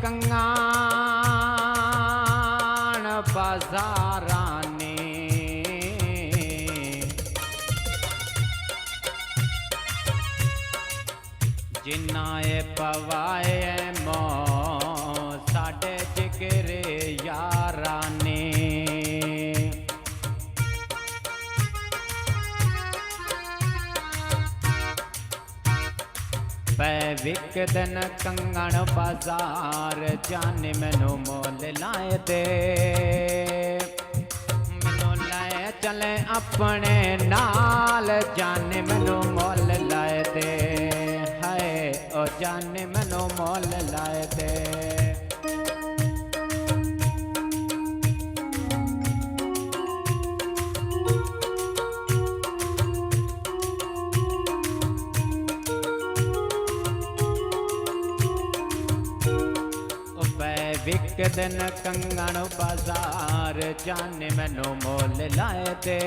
कंगाण बाजाराने जिन्नाए पवाए मो साडे जिगरे याराने पै विक दिन कंगण बाजार जाने मैनू मोल लाए दे मैनू लाए चले अपने नाल जाने मैनू मोल लाए दे हाय ओ जाने मैनू मोल लाए दे विक दिन कंगण बाजार जाने मैनू मोल लाए दे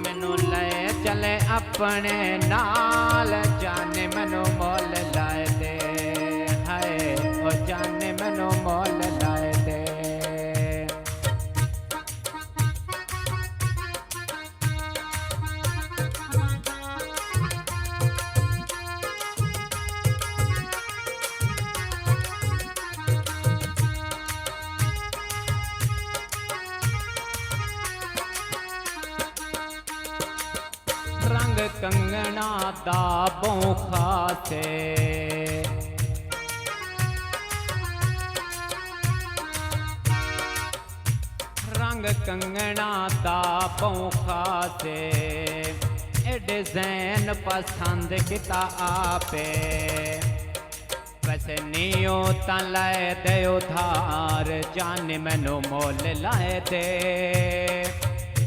मैनू लाए चले अपने नाल जाने मैनू मोल लाए दे हाय ओ जाने मैनू मोल लाए दे रंग कंगना दा बोखा से रंग कंगना दा बोखा से ए डिज़ाइन पसंद किता आपे वैसे नियो ता लाए दे उधार जाने मैनू मोल लाए दे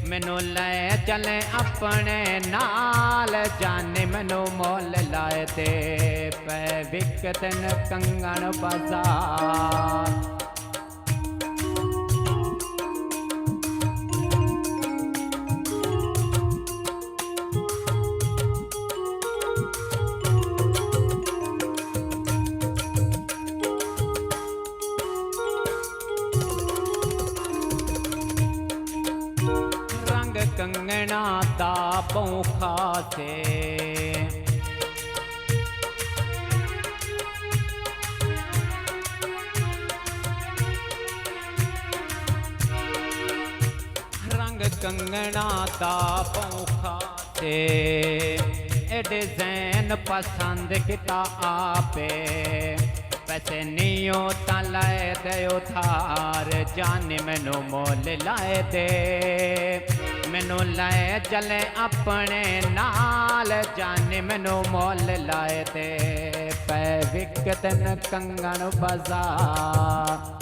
मैनू लाए चले अपने नाल जाने मैनू मोल लाए दे पै विक दिन कंगण बाजार कंगना दा बोखा से रंग कंगना दा बोखा से ए डिज़ाइन पसंद किता आपे पैसे नियो ता लाए दे उधार जाने मैनू मोल लाए दे मैनू लाए चले अपने नाल जाने मैनू मोल लाए दे पै विक दिन कंगण बाजार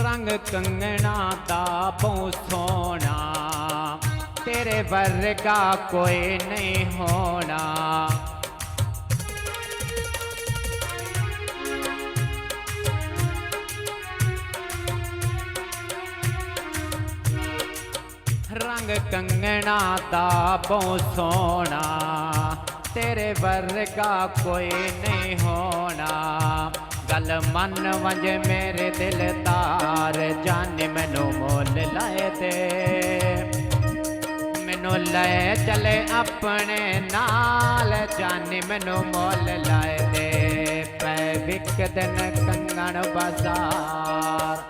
रंग कंगना दा बहुत सोना तेरे वर्गा कोई नहीं होना रंग कंगना दा बहुत सोना तेरे वर्गा कोई नहीं होना गल मन वंज मेरे दिलदार जाने मैनू मोल लाए दे मैनू लाए चले अपने नाल जाने मैनू मोल लाए दे पै विक दिन कंगण बाजार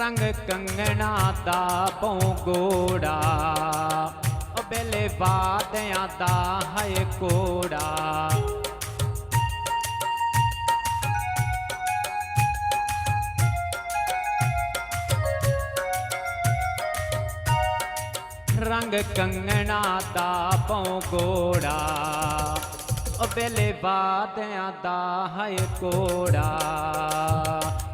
रंग कंगना दा पौगोड़ा बेले वादियां दा है कोड़ा रंग कंगना दा पौकोड़ा ओ बेले वादियां दा है कोड़ा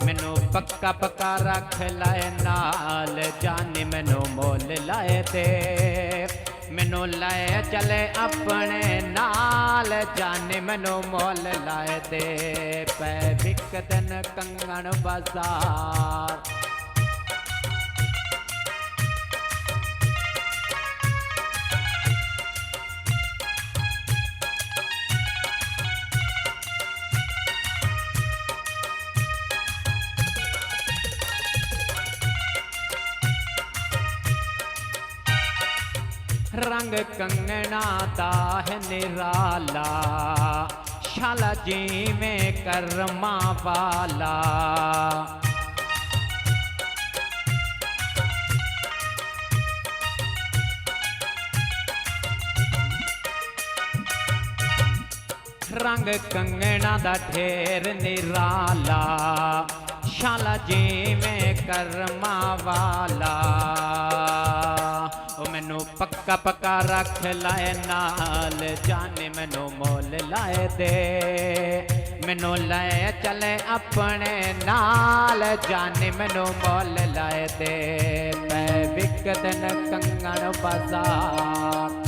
मैनू पक्का पक्का रख लाए नाल जाने मैनू मोल लाए ते मैनू लाए चले अपने नाल जाने मैनू मोल लाए दे पै विकदन कंगन बाजार रंग कंगना दा है निराला शाला जी में कर्मा वाला रंग कंगना दा ढेर निराला शाला जी में कर्मा वाला ओ मैनू पक्का पक्का रख लाए नाल जाने मैनू मोल लाए दे मैनू लाए चले अपने नाल जाने मैनू मोल लाए दे पै विकदन कंगन बाजार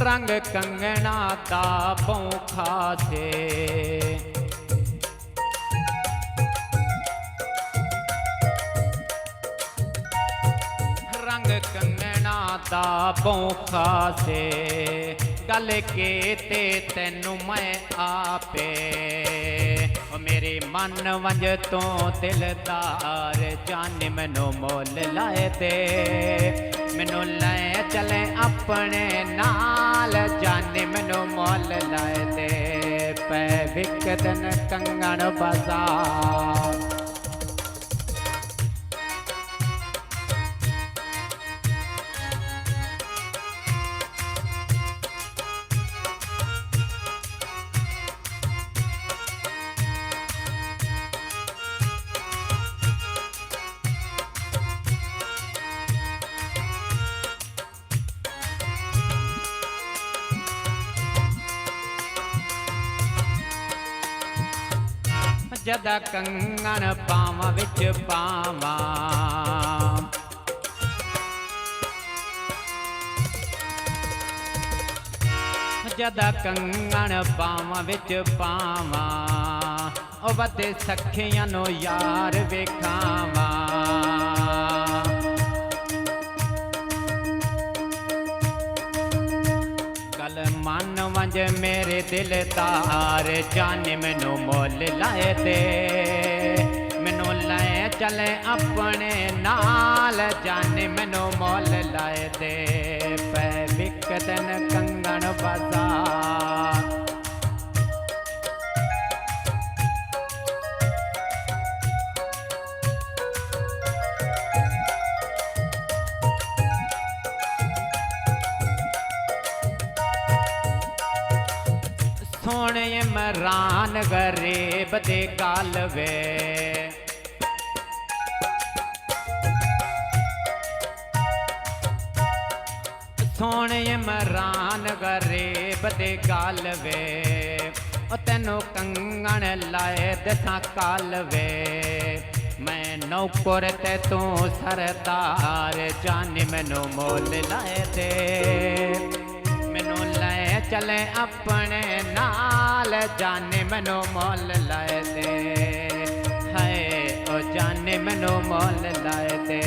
रंग कंगना दा पौखा से रंग कंगना दा पौखा से गल के ते तेनू मैं आपे मेरे मन वंज तो दिलदार जाने मैनू मोल लाए दे मैनू लाए चले अपने नाल जाने मैनू मोल लाए दे पै विकदन कंगन बाजार जदा कंगन पावां विच पावां जदा कंगन पावां विच पावां ओ वधे सखियां नो यार वेखावां गल मन वंज मेरे दिलदार जाने मैनू मोल लाए दे मैनू लाए चले अपने नाल जाने मैनू मोल लाए दे पै विकदन कंगन बाजार सोने इमरान गरीब दे गल वे सोने इमरान गरीब दे गल वे ओ तेनू कंगन लाए दसां कल वे मैं नौकर ते तू सरदार जाने मैनू मोल लाए दे मैनू लाए चले अपने नाल जाने मैनू मोल लाए दे हाय ओ जाने मैनू मोल लाए दे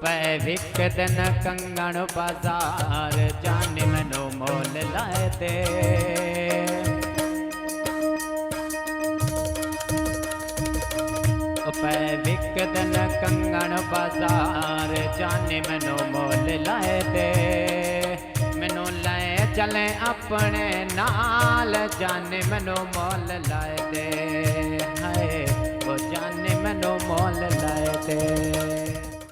पै विकदन कंगन बाजार जाने मैनू मोल लाए दे पै विकदन कंगन लंघण बाजार जाने मैनू मोल लाए दे मैनू लाए चले अपने नाल जाने मैनू मोल लाए दे हाय वो जाने मैनू मोल लाए दे।